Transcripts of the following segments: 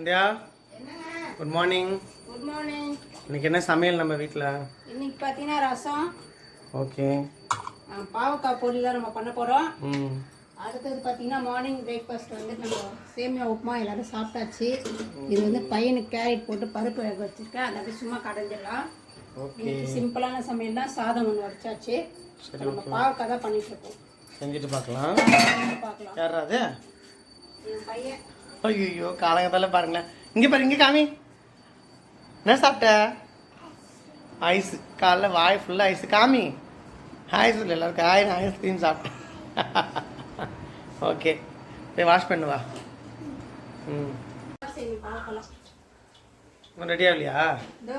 India good morning. Good morning. இன்னைக்கு என்ன சமையல் நம்ம வீட்டில்? இன்னைக்கு பார்த்தீங்கன்னா ரசம். ஓகே. பாவக்காய் பொரியல் நம்ம பண்ண போகிறோம். ம். அடுத்தது பார்த்தீங்கன்னா மார்னிங் பிரேக்ஃபாஸ்ட் வந்து நம்ம சேமியா உப்புமா எல்லாரும் சாப்பிட்டாச்சு. இது வந்து பையனுக்கு கேரட் போட்டு பருப்பு வேக வச்சுருக்கேன். அதை அப்படியே சும்மா கடைஞ்சிடலாம். ஓகே. சிம்பிளான சமையல் தான். சாதம் ஒன்று வச்சாச்சு. நம்ம பாவக்காய் தான் பண்ணிட்டு இருக்கோம். செஞ்சுட்டு பார்க்கலாம். பார்க்கலாம். யாரா அது? என் பையன். ஐயோ காலங்கத்தால பாருங்களேன். இங்கே பாரு, இங்கே காமி. என்ன சாப்பிட்ட? ஐஸு. காலைல வாய் ஃபுல்லாக ஐஸு. காமி ஐஸ் இல்லை எல்லாருக்கும் ஆய் நான் ஐஸ்கிரீம் சாப்பிட்டேன். ஓகே, போய் வாஷ் பண்ணுவா. ம். சரி பார்க்கலாம். ரெடியா இல்லையா? இதோ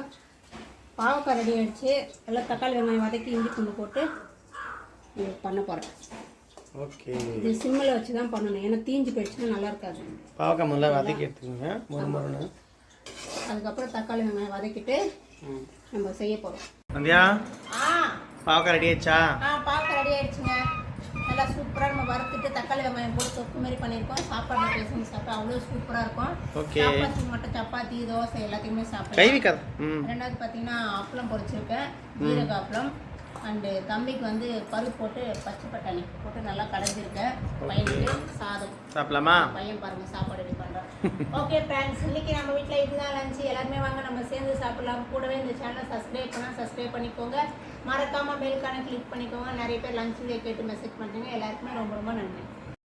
பாவக்காய் ரெடி ஆகிடுச்சு. எல்லாம் தக்காளி வெங்காயம் வதக்கி இஞ்சி பூண்டு போட்டு இது பண்ண போகிறேன். ஓகே. இது சிம்மில் வச்சு தான் பண்ணணும், ஏன்னா தீஞ்சு போயிடுச்சுன்னா நல்லா இருக்காது. பாவக்காய் முதல்ல வதக்கி எடுத்துக்கோங்க முறுமுறுன்னு. அதுக்கப்புறம் தக்காளி வெங்காயம் வதக்கிட்டு நம்ம செய்ய போகிறோம். நந்தியா, பாவக்காய் ரெடி ஆயிடுச்சா? பாவக்காய் ரெடி ஆயிடுச்சுங்க. நல்லா சூப்பராக நம்ம வறுத்துட்டு தக்காளி வெங்காயம் போட்டு தொக்கு மாதிரி பண்ணியிருக்கோம். சாப்பாடு பேசுங்க சாப்பிட்டா அவ்வளோ சூப்பராக இருக்கும். ஓகே. சப்பாத்தி மட்டும் சப்பாத்தி தோசை எல்லாத்தையுமே சாப்பிடுவேன். கைவிக்காது. ரெண்டாவது பார்த்தீங்கன்னா அப்பளம் பொரிச்சிருக்கேன், ஜீரக அப்பளம். அண்டு தம்பிக்கு வந்து பருப்பு போட்டு பச்சை பட்டாணி போட்டு நல்லா கடைஞ்சிருக்கேன். பையனுக்கு சாதம் சாப்பிடலாமா? பையன் பாருங்க சாப்பாடு ரெடி பண்ணுறோம். ஓகே ஃப்ரெண்ட்ஸ், இன்னைக்கு நம்ம வீட்டில் இதுதான் லஞ்சு. எல்லாருமே வாங்க நம்ம சேர்ந்து சாப்பிடலாம். கூடவே இந்த சேனலை சப்ஸ்கிரைப் பண்ணால் சப்ஸ்கிரைப் பண்ணிக்கோங்க. மறக்காமல் பெல்கான கிளிக் பண்ணிக்கோங்க. நிறைய பேர் லஞ்ச் கேட்டு மெசேஜ் பண்ணுறீங்க. எல்லாருக்குமே ரொம்ப ரொம்ப நன்றி.